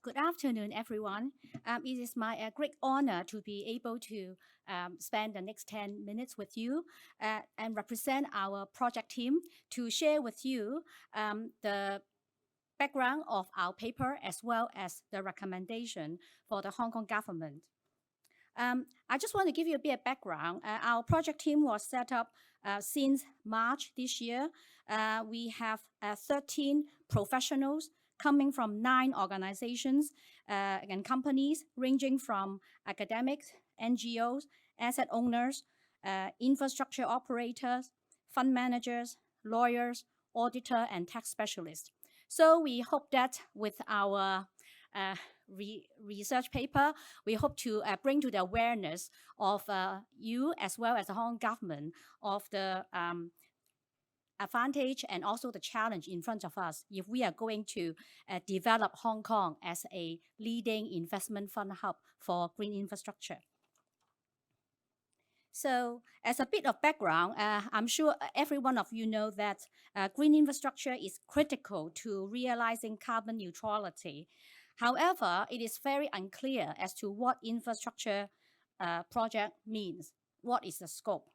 Good afternoon, everyone. It is my great honor to be able to spend the next 10 minutes with you and represent our project team to share with you the background of our paper as well as the recommendation for the Hong Kong government. I just want to give you a bit of background. Our project team was set up since March this year. We have 13 professionals coming from 9 organizations and companies ranging from academics, NGOs, asset owners, infrastructure operators, fund managers, lawyers, auditor, and tax specialists. So we hope that with our research paper, we hope to bring to the awareness of you as well as the Hong Kong government of the advantage and also the challenge in front of us if we are going to develop Hong Kong as a leading investment fund hub for green infrastructure. So as a bit of background, I'm sure every one of you know that green infrastructure is critical to realizing carbon neutrality. However, it is very unclear as to what infrastructure project means. What is the scope?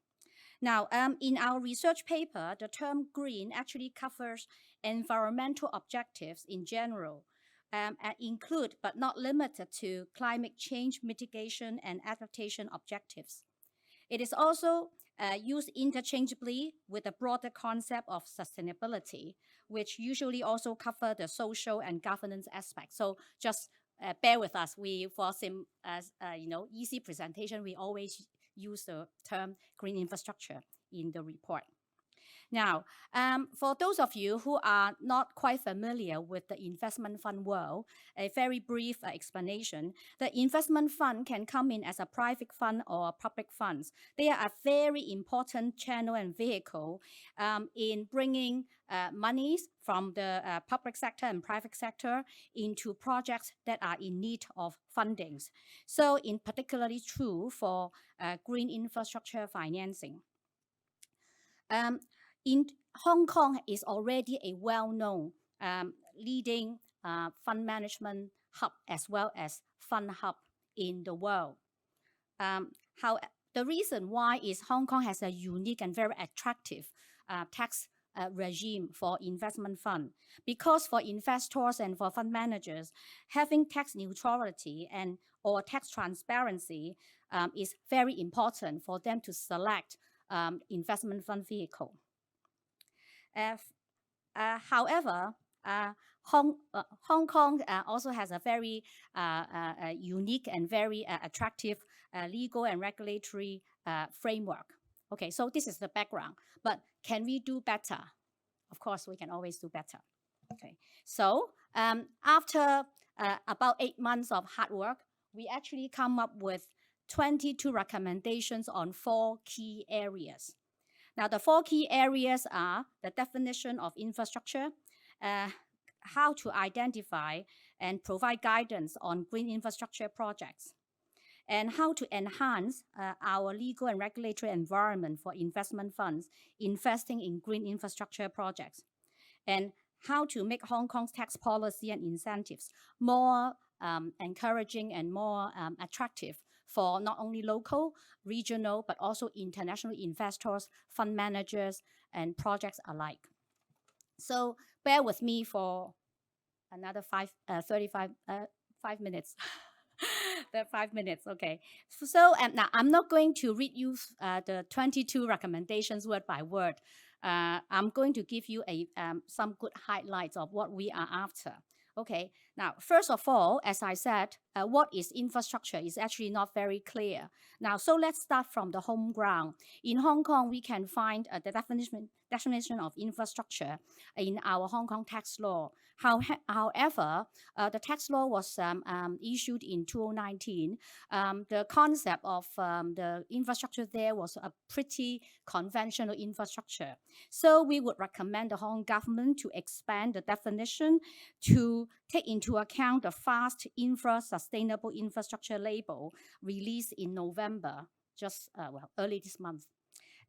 Now, in our research paper, the term green actually covers environmental objectives in general, and include but not limited to climate change mitigation and adaptation objectives. It is also used interchangeably with the broader concept of sustainability, which usually also cover the social and governance aspects. So just bear with us. For some easy presentation, we always use the term green infrastructure in the report. Now, for those of you who are not quite familiar with the investment fund world, a very brief explanation. The investment fund can come in as a private fund or public funds. They are a very important channel and vehicle in bringing monies from the public sector and private sector into projects that are in need of fundings. So in particularly true for green infrastructure financing. In Hong Kong is already a well-known leading fund management hub as well as fund hub in the world. The reason why is Hong Kong has a unique and very attractive tax regime for investment fund, because for investors and for fund managers, having tax neutrality and or tax transparency is very important for them to select investment fund vehicle. However, Hong Kong also has a very unique and very attractive legal and regulatory framework. Okay, so this is the background. But can we do better? Of course, we can always do better. Okay, so after about 8 months of hard work, we actually come up with 22 recommendations on 4 key areas. Now, the 4 key areas are the definition of infrastructure, how to identify and provide guidance on green infrastructure projects, and how to enhance our legal and regulatory environment for investment funds investing in green infrastructure projects, and how to make Hong Kong's tax policy and incentives more encouraging and more attractive for not only local, regional, but also international investors, fund managers, and projects alike. So bear with me for another 5 minutes. The 5 minutes, okay. So now I'm not going to read you the 22 recommendations word by word. I'm going to give you some good highlights of what we are after. Okay, now, first of all, as I said, what is infrastructure is actually not very clear. Now, so let's start from the home ground. In Hong Kong, we can find the definition of infrastructure in our Hong Kong tax law. However, the tax law was issued in 2019. The concept of the infrastructure there was a pretty conventional infrastructure. So we would recommend the Hong Kong government to expand the definition to take into account the fast sustainable infrastructure label released in November, just early this month.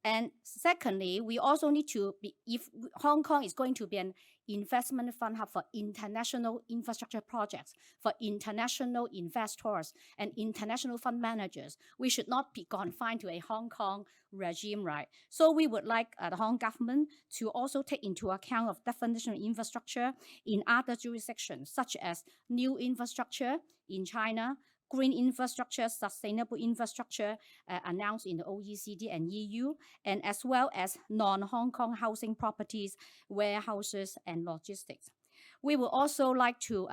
And secondly, we also need to be, if Hong Kong is going to be an investment fund hub for international infrastructure projects, for international investors and international fund managers, we should not be confined to a Hong Kong regime, right? So we would like the Hong Kong government to also take into account of definition of infrastructure in other jurisdictions, such as new infrastructure in China, green infrastructure, sustainable infrastructure announced in the OECD and EU, and as well as non-Hong Kong housing properties, warehouses, and logistics. We would also like to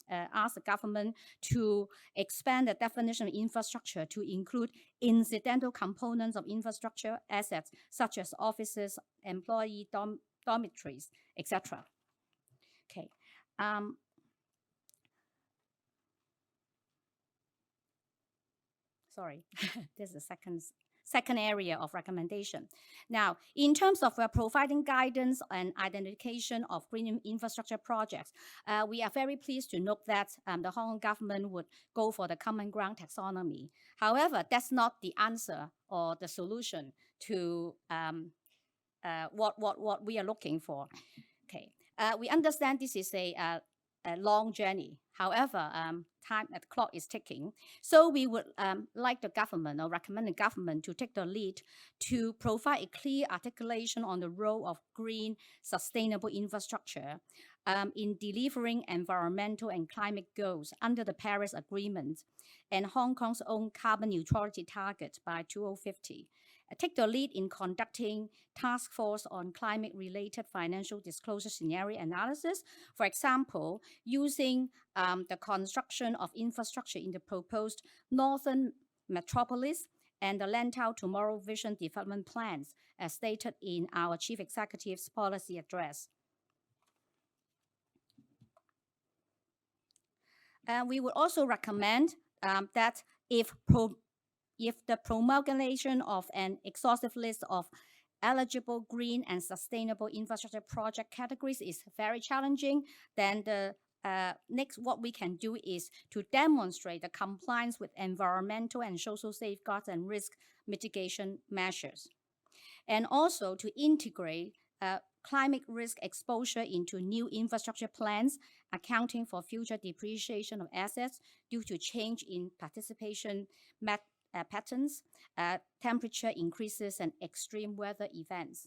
ask the government to expand the definition of infrastructure to include incidental components of infrastructure assets, such as offices, employee dormitories, etc. Okay. Sorry, this is the second area of recommendation. Now, in terms of providing guidance and identification of green infrastructure projects, we are very pleased to note that the Hong Kong government would go for the common ground taxonomy. However, that's not the answer or the solution to what we are looking for. Okay, we understand this is a long journey. However, time at the clock is ticking. So we would like the government or recommend the government to take the lead to provide a clear articulation on the role of green sustainable infrastructure in delivering environmental and climate goals under the Paris Agreement and Hong Kong's own carbon neutrality target by 2050. Take the lead in conducting task force on climate-related financial disclosure scenario analysis. For example, using the construction of infrastructure in the proposed Northern Metropolis and the Lantau Tomorrow Vision development plans, as stated in our Chief Executive's policy address. We would also recommend that if the promulgation of an exhaustive list of eligible green and sustainable infrastructure project categories is very challenging, then the next what we can do is to demonstrate the compliance with environmental and social safeguards and risk mitigation measures, and also to integrate climate risk exposure into new infrastructure plans, accounting for future depreciation of assets due to change in participation patterns, temperature increases, and extreme weather events.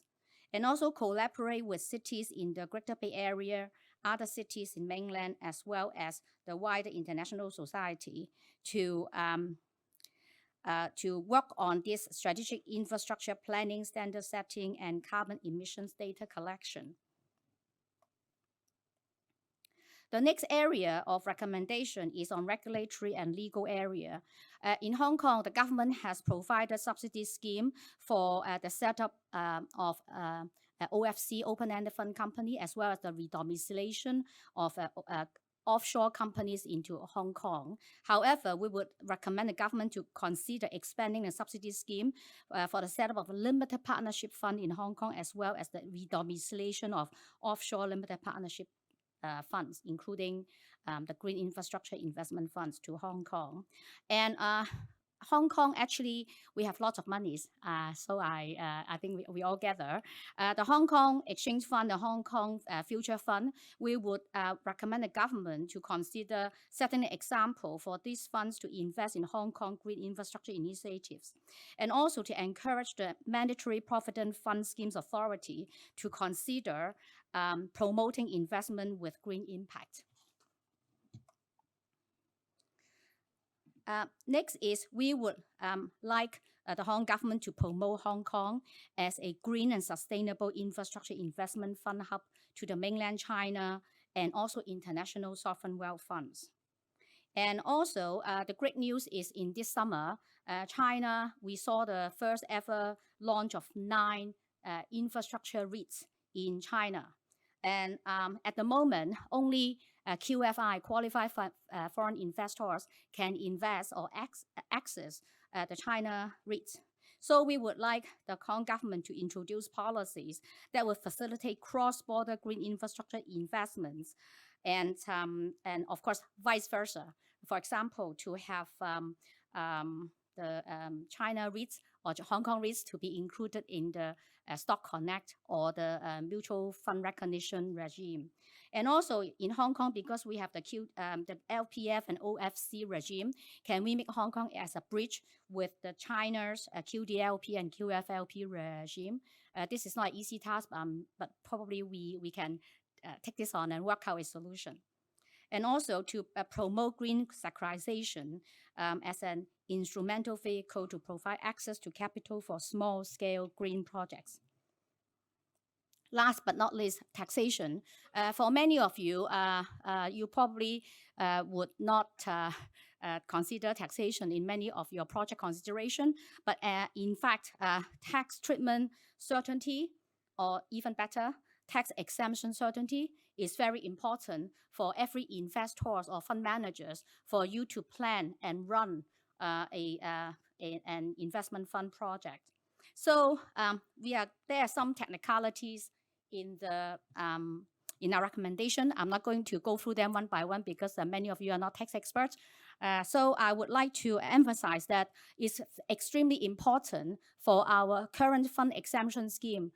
And also collaborate with cities in the Greater Bay Area, other cities in mainland, as well as the wider international society to work on this strategic infrastructure planning, standard setting, and carbon emissions data collection. The next area of recommendation is on regulatory and legal area. In Hong Kong, the government has provided subsidy scheme for the setup of OFC, open-ended fund company, as well as the redomiciliation of offshore companies into Hong Kong. However, we would recommend the government to consider expanding the subsidy scheme for the setup of a limited partnership fund in Hong Kong, as well as the redomiciliation of offshore limited partnership funds, including the green infrastructure investment funds to Hong Kong. And Hong Kong, actually, we have lots of monies. So I think we all gather. The Hong Kong Exchange Fund, the Hong Kong Future Fund, we would recommend the government to consider setting an example for these funds to invest in Hong Kong green infrastructure initiatives, and also to encourage the Mandatory Provident Fund Schemes Authority to consider promoting investment with green impact. Next is we would like the Hong Kong government to promote Hong Kong as a green and sustainable infrastructure investment fund hub to the mainland China and also international sovereign wealth funds. And also the great news is in this summer, China, we saw the first ever launch of 9 infrastructure REITs in China. And at the moment, only QFI, qualified foreign investors, can invest or access the China REITs. So we would like the Hong Kong government to introduce policies that will facilitate cross-border green infrastructure investments, and of course, vice versa. For example, to have the China REITs or Hong Kong REITs to be included in the Stock Connect or the mutual fund recognition regime. And also in Hong Kong, because we have the LPF and OFC regime, can we make Hong Kong as a bridge with the China's QDLP and QFLP regime? This is not an easy task, but probably we can take this on and work out a solution. And also to promote green secularization as an instrumental vehicle to provide access to capital for small-scale green projects. Last but not least, taxation. For many of you, you probably would not consider taxation in many of your project consideration, but in fact, tax treatment certainty, or even better, tax exemption certainty is very important for every investors or fund managers for you to plan and run an investment fund project. So there are some technicalities in our recommendation. I'm not going to go through them one by one because many of you are not tax experts. So I would like to emphasize that it's extremely important for our current fund exemption scheme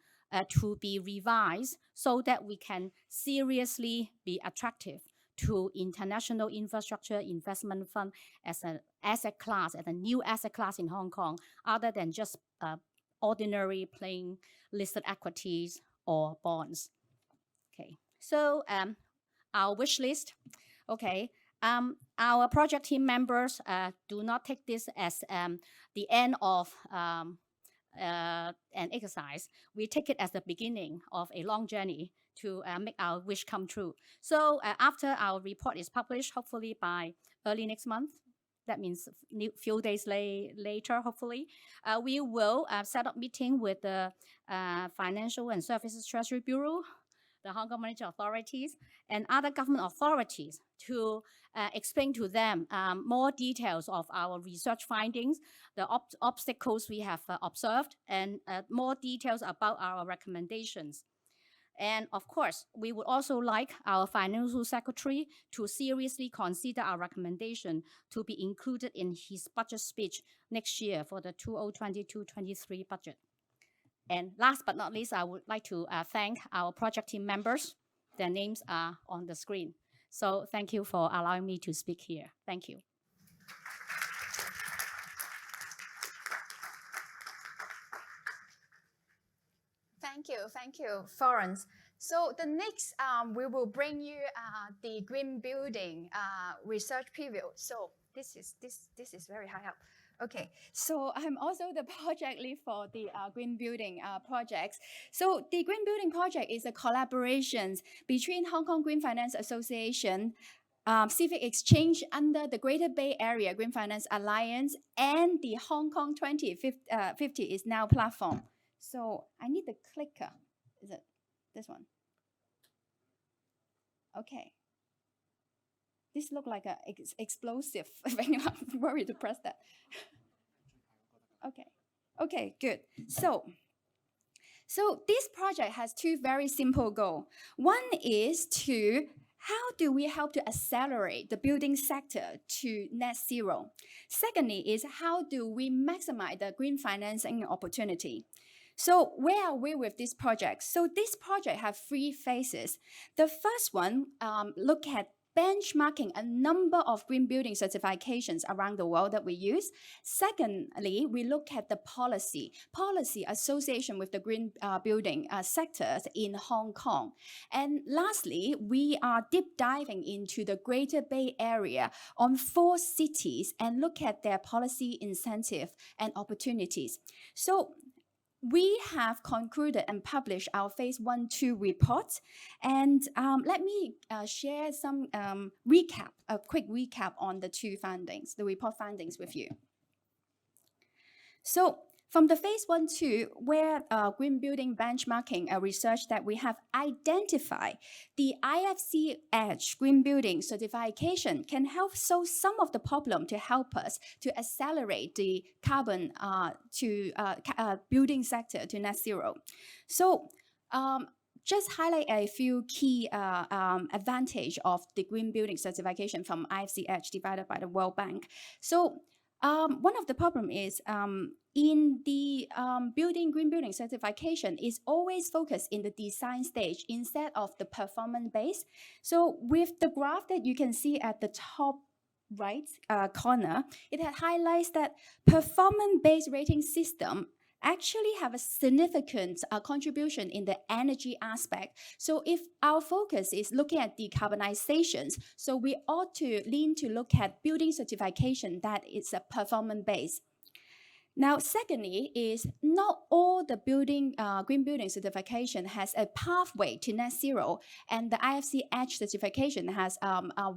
to be revised so that we can seriously be attractive to international infrastructure investment fund as an asset class, as a new asset class in Hong Kong, other than just ordinary plain listed equities or bonds. Okay, so our wish list. Okay, our project team members do not take this as the end of an exercise. We take it as the beginning of a long journey to make our wish come true. So after our report is published, hopefully by early next month, that means a few days later, hopefully, we will set up meeting with the Financial and Services Treasury Bureau, the Hong Kong Monetary Authorities, and other government authorities to explain to them more details of our research findings, the obstacles we have observed, and more details about our recommendations. And of course, we would also like our Financial Secretary to seriously consider our recommendation to be included in his budget speech next year for the 2022-23 budget. And last but not least, I would like to thank our project team members. Their names are on the screen. So thank you for allowing me to speak here. Thank you. Thank you, Florence. So the next, we will bring you the green building research preview. So this is very high up. Okay, so I'm also the project lead for the green building projects. So the green building project is a collaboration between Hong Kong Green Finance Association, Civic Exchange under the Greater Bay Area Green Finance Alliance, and the Hong Kong 2050 is now platform. So I need the clicker. Is it this one? Okay. This looks like an explosive thing. I'm worried to press that. Okay. Okay, good. So this project has two very simple goals. One is to how do we help to accelerate the building sector to net zero? Secondly is how do we maximize the green financing opportunity? So where are we with this project? So this project has three phases. The first one, look at benchmarking a number of green building certifications around the world that we use. Secondly, we look at the policy association with the green building sectors in Hong Kong. And lastly, we are deep diving into the Greater Bay Area on 4 cities and look at their policy incentive and opportunities. So we have concluded and published our phase 1-2 report. And let me share some a quick recap on the the report findings with you. So from the phase 1-2, where green building benchmarking research that we have identified, the IFC Edge green building certification can help solve some of the problem to help us to accelerate the carbon building sector to net zero. So just highlight a few key advantage of the green building certification from IFC Edge divided by the World Bank. So one of the problem is in the green building certification is always focused in the design stage instead of the performance base. So with the graph that you can see at the top right corner, it highlights that performance-based rating system actually have a significant contribution in the energy aspect. So if our focus is looking at decarbonizations, so we ought to lean to look at building certification that is a performance base. Now, secondly, is not all the green building certification has a pathway to net zero, and the IFC Edge certification has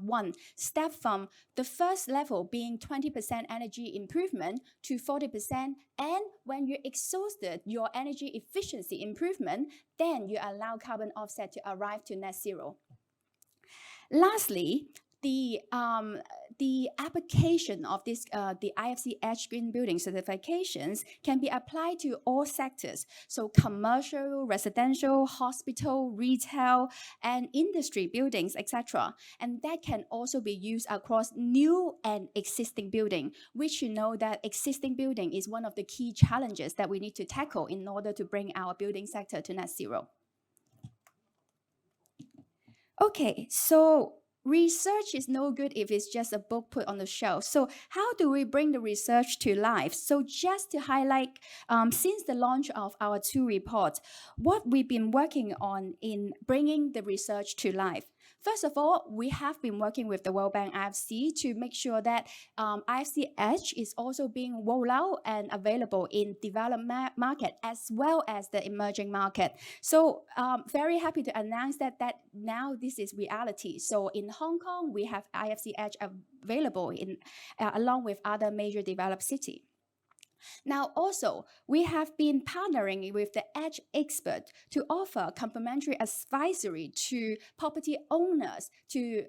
one step from the first level being 20% energy improvement to 40%, and when you exhausted your energy efficiency improvement, then you allow carbon offset to arrive to net zero. Lastly, the application of this, the IFC Edge Green Building certifications can be applied to all sectors. So commercial, residential, hospital, retail, and industry buildings, etc. And that can also be used across new and existing building, which you know that existing building is one of the key challenges that we need to tackle in order to bring our building sector to net zero. Okay, so research is no good if it's just a book put on the shelf. So how do we bring the research to life? So just to highlight, since the launch of our 2 reports, what we've been working on in bringing the research to life. First of all, we have been working with the World Bank IFC to make sure that IFC Edge is also being rolled out and available in developed market as well as the emerging market. So very happy to announce that now this is reality. So in Hong Kong, we have IFC Edge available in along with other major developed cities. Now, also, we have been partnering with the Edge expert to offer complimentary advisory to property owners to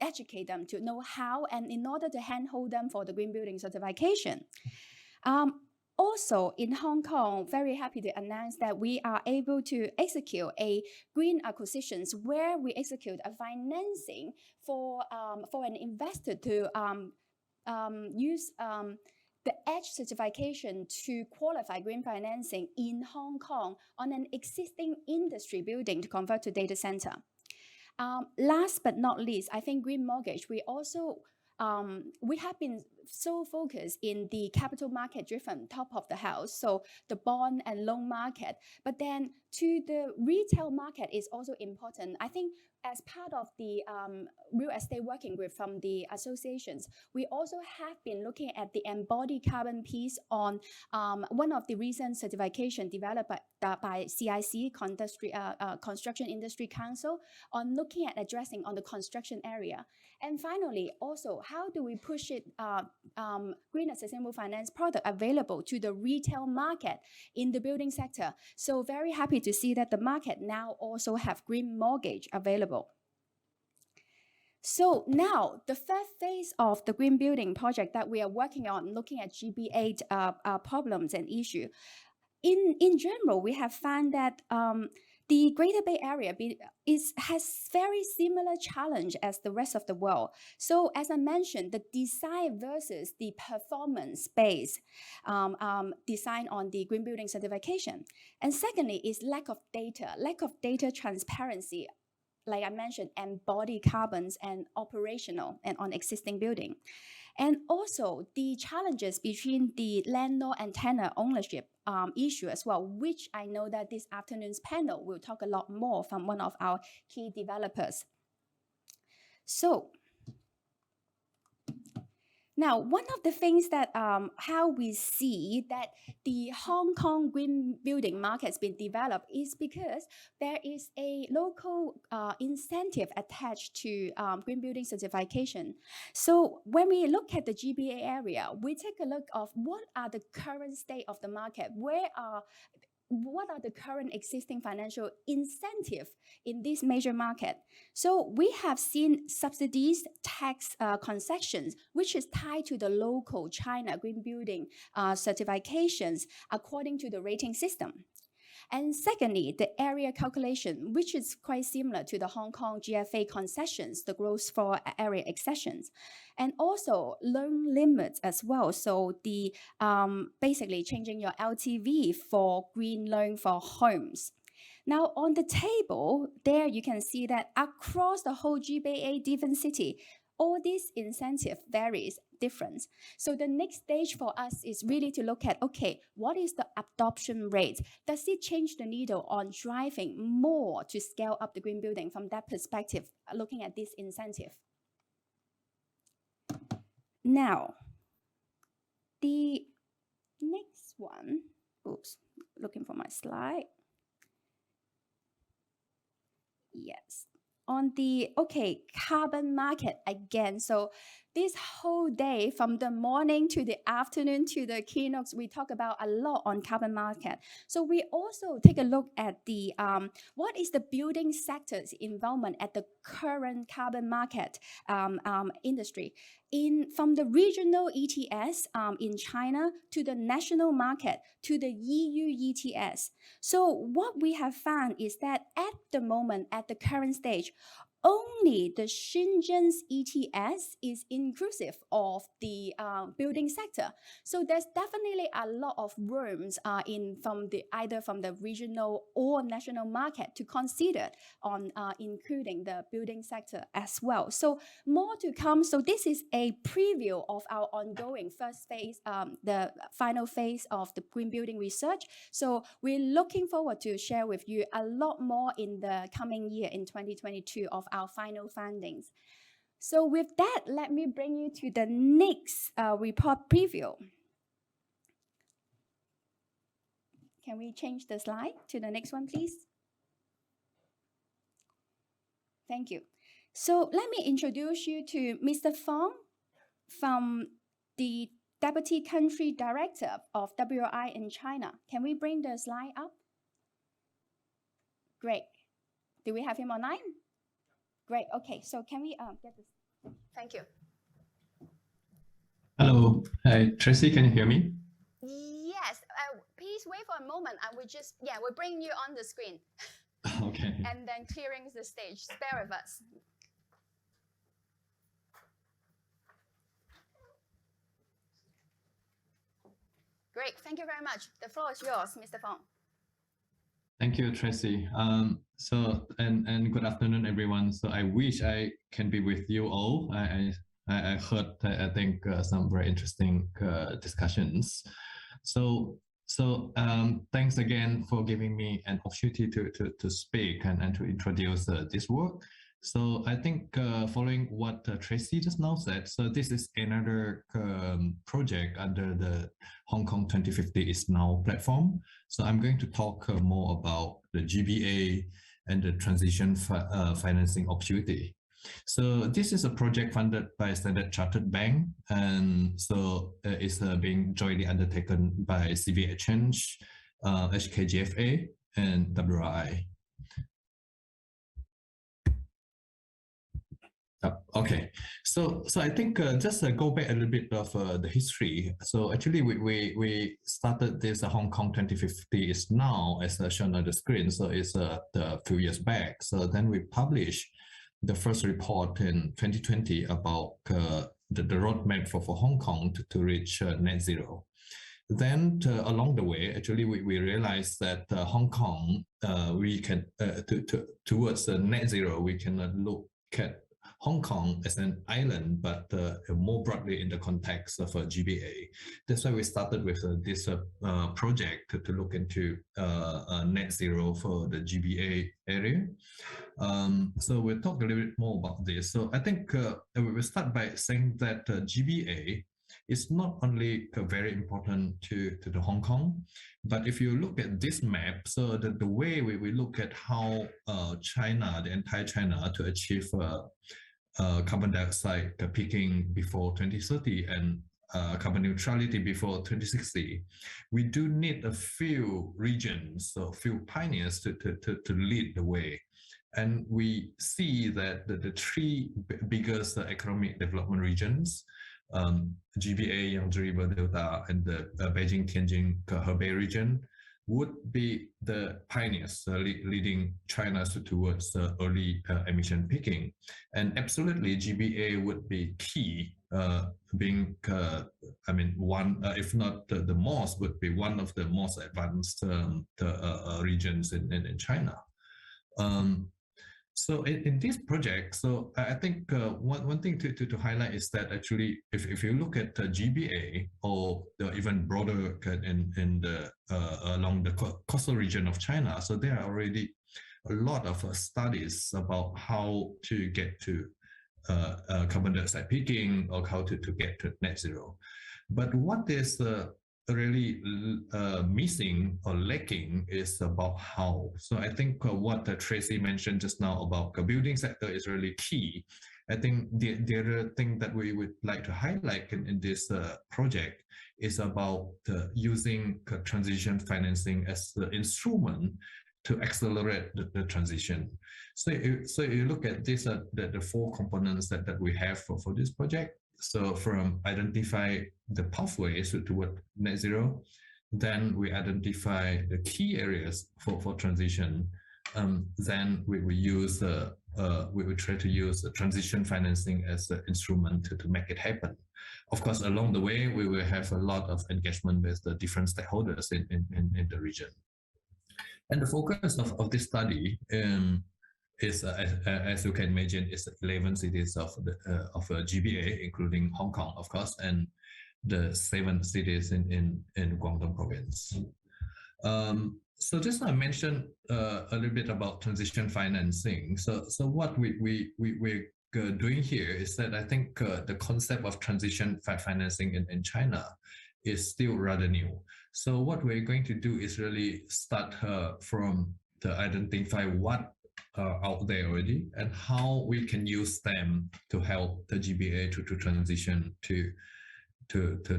educate them to know how and in order to handhold them for the green building certification. Also, in Hong Kong, very happy to announce that we are able to execute a green acquisitions where we execute a financing for an investor to use the Edge certification to qualify green financing in Hong Kong on an existing industry building to convert to data center. Last but not least, I think green mortgage, we also we have been so focused in the capital market driven top of the house, so the bond and loan market, but then to the retail market is also important. I think as part of the real estate working group from the associations, we also have been looking at the embodied carbon piece on one of the recent certification developed by CIC, Construction Industry Council, on looking at addressing on the construction area. And finally, also, how do we push it green and sustainable finance product available to the retail market in the building sector? So very happy to see that the market now also have green mortgage available. So now the third phase of the green building project that we are working on, looking at GB8 problems and issues. In general, we have found that the Greater Bay Area has very similar challenge as the rest of the world. So as I mentioned, the design versus the performance base design on the green building certification. And secondly is lack of data transparency, like I mentioned, embodied carbons and operational and on existing building. And also the challenges between the landlord and tenant ownership issue as well, which I know that this afternoon's panel will talk a lot more from one of our key developers. So now, one of the things that how we see that the Hong Kong green building market has been developed is because there is a local incentive attached to green building certification. So when we look at the GBA area, we take a look of what are the current state of the market, what are the current existing financial incentives in this major market. So we have seen subsidies, tax concessions, which is tied to the local China green building certifications according to the rating system. And secondly, the area calculation, which is quite similar to the Hong Kong GFA concessions, the gross floor area accessions, and also loan limits as well. So the basically changing your LTV for green loan for homes. Now on the table, there you can see that across the whole GB8 different city, all these incentive varies different. So the next stage for us is really to look at, okay, what is the adoption rate? Does it change the needle on driving more to scale up the green building from that perspective, looking at this incentive? Now, the next one, oops, looking for my slide. Yes. On the, okay, carbon market again. So this whole day, from the morning to the afternoon to the keynotes, we talk about a lot on carbon market. So we also take a look at the what is the building sector's involvement at the current carbon market industry. From the regional ETS in China to the national market to the EU ETS. So what we have found is that at the moment, at the current stage, only the Shenzhen's ETS is inclusive of the building sector. So there's definitely a lot of rooms either from the regional or national market to consider on including the building sector as well. So more to come. So this is a preview of our ongoing first phase, the final phase of the green building research. So we're looking forward to share with you a lot more in the coming year in 2022 of our final findings. So with that, let me bring you to the next report preview. Can we change the slide to the next one, please? Thank you. So let me introduce you to Mr. FONG from the Deputy Country Director of WRI in China. Can we bring the slide up? Great. Do we have him online? Great. Okay. So can we get this? Thank you. Hello. Hi, Tracy. Can you hear me? Yes. Please wait for a moment. I will just, we're bringing you on the screen. Okay. And then clearing the stage. Bear with us. Great. Thank you very much. The floor is yours, Mr. Fong. Thank you, Tracy. And good afternoon, everyone. So I wish I can be with you all. I heard, I think, some very interesting discussions. So thanks again for giving me an opportunity to speak and to introduce this work. So I think following what Tracy just now said, so this is another project under the Hong Kong 2050 is Now platform. So I'm going to talk more about the GBA and the transition financing opportunity. So this is a project funded by Standard Chartered Bank, and so it's being jointly undertaken by GB8 Challenges, HKGFA, and WRI. Okay, so I think just go back a little bit of the history. So actually, we started this Hong Kong 2050 is Now, as shown on the screen. So it's a few years back. So then we published the first report in 2020 about the roadmap for Hong Kong to reach net zero. Then along the way, actually, we realized that Hong Kong, we can towards the net zero, we cannot look at Hong Kong as an island, but more broadly in the context of GBA. That's why we started with this project to look into net zero for the GBA area. So we'll talk a little bit more about this. So I think we will start by saying that GBA is not only very important to the Hong Kong, but if you look at this map, so the way we look at how China, the entire China, to achieve carbon dioxide peaking before 2030 and carbon neutrality before 2060, we do need a few regions, so a few pioneers to lead the way. And we see that the three biggest economic development regions, GBA, Yangtze River Delta, and the Beijing-Tianjin-Hebei region, would be the pioneers leading China towards early emission peaking. And absolutely, GBA would be key, being, I mean, one, if not the most, would be one of the most advanced regions in China. So in this project, so I think one thing to highlight is that actually, if you look at the GBA or the even broader in the along the coastal region of China, so there are already a lot of studies about how to get to carbon dioxide peaking or how to get to net zero. But what is really missing or lacking is about how. So I think what Tracy mentioned just now about the building sector is really key. I think the other thing that we would like to highlight in this project is about using transition financing as the instrument to accelerate the transition. So you look at this, the four components that we have for this project. So from identify the pathways toward net zero, then we identify the key areas for transition. Then we use we will try to use the transition financing as an instrument to make it happen. Of course, along the way, we will have a lot of engagement with the different stakeholders in the region. And the focus of this study is, as you can imagine, is 11 cities of GBA, including Hong Kong, of course, and the 7 cities in Guangdong province. So just I mentioned a little bit about transition financing. So what we're doing here is that I think the concept of transition financing in China is still rather new. So what we're going to do is really start from to identify what are out there already and how we can use them to help the GBA to transition to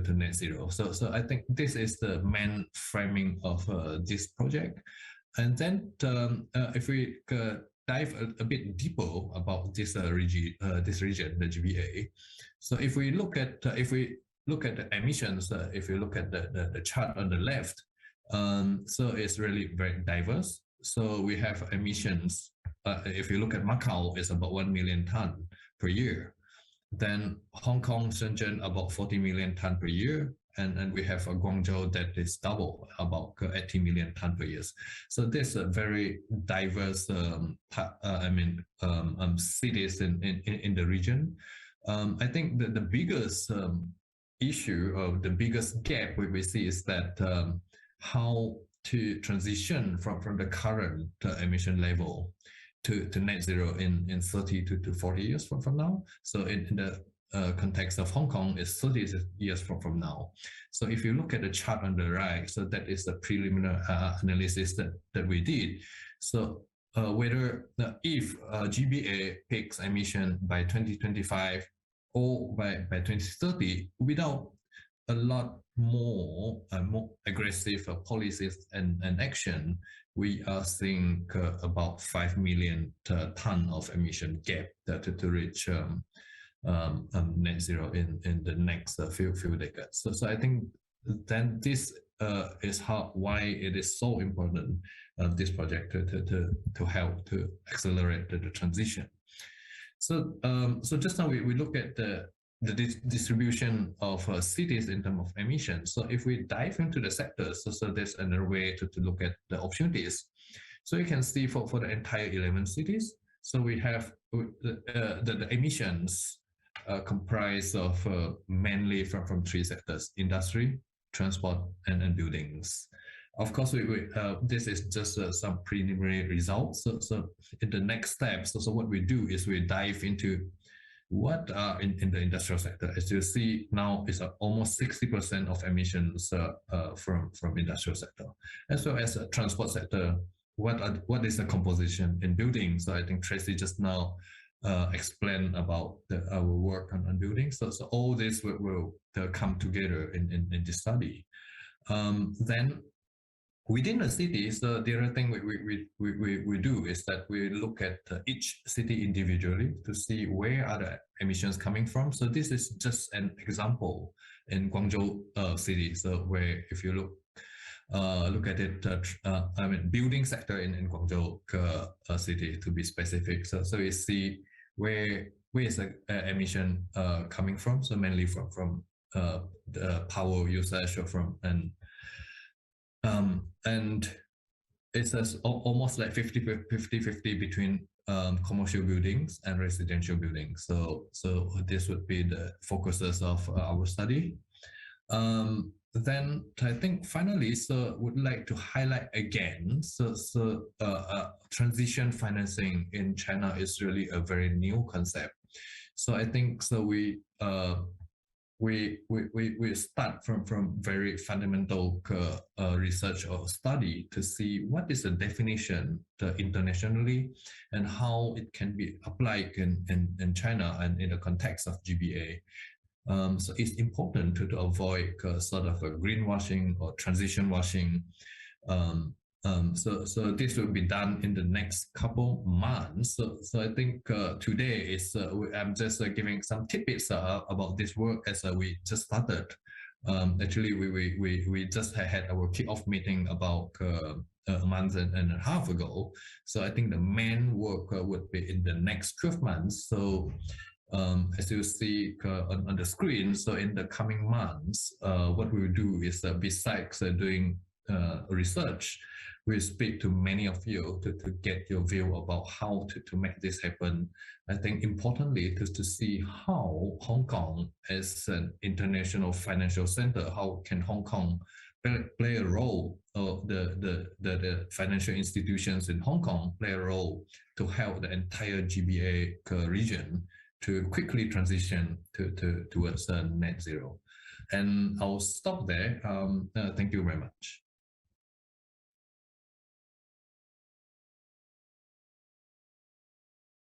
net zero. So I think this is the main framing of this project. And then if we dive a bit deeper about this region, the GBA. So if we look at the emissions, if you look at the chart on the left, so it's really very diverse. So we have emissions. If you look at Macau, it's about 1 million ton per year. Then Hong Kong, Shenzhen, about 40 million ton per year. And we have a Guangzhou that is double, about 80 million ton per year. So there's a very diverse, cities in the region. I think that the biggest issue or the biggest gap we see is that how to transition from the current emission level to net zero in 30 to 40 years from now. So in the context of Hong Kong, is 30 years from now. So if you look at the chart on the right, so that is the preliminary analysis that we did. So whether if GBA peaks emission by 2025 or by 2030 without a lot more aggressive policies and action, we are seeing about 5 million ton of emission gap to reach net zero in the next few decades. So I think then this is why it is so important, this project to help to accelerate the transition. So just now we look at the distribution of cities in terms of emissions. So if we dive into the sectors, so there's another way to look at the opportunities. So you can see for the entire 11 cities, so we have the emissions comprised of mainly from 3 sectors: industry, transport, and buildings. Of course, this is just some preliminary results. So in the next step, so what we do is we dive into what are in the industrial sector. As you see now, is almost 60% of emissions from industrial sector, as well as transport sector. What is the composition in buildings? So I think Tracy just now explained about our work on buildings. So all this will come together in this study. Then within the city, so the other thing we do is that we look at each city individually to see where are the emissions coming from. So this is just an example in Guangzhou city. So where if you look look at it, I mean, building sector in Guangzhou city to be specific. So you see where is the emission coming from? So mainly from the power usage or from and it's almost like 50-50 between commercial buildings and residential buildings. So this would be the focuses of our study. Then I think finally, so would like to highlight again. Transition financing in China is really a very new concept. So I think so we start from very fundamental research or study to see what is the definition internationally and how it can be applied in China and in the context of GBA. So it's important to avoid sort of a greenwashing or transition washing. So this will be done in the next couple months. So I think today is I'm just giving some tidbits about this work as we just started. Actually, we just had our kickoff meeting about a month and a half ago. So I think the main work would be in the next 12 months. So as you see on the screen, so in the coming months, what we will do is besides doing research, we speak to many of you to get your view about how to make this happen. I think importantly to see how Hong Kong as an international financial center, how can Hong Kong play a role, the financial institutions in Hong Kong play a role to help the entire GBA region to quickly transition towards net zero. And I'll stop there. Thank you very much.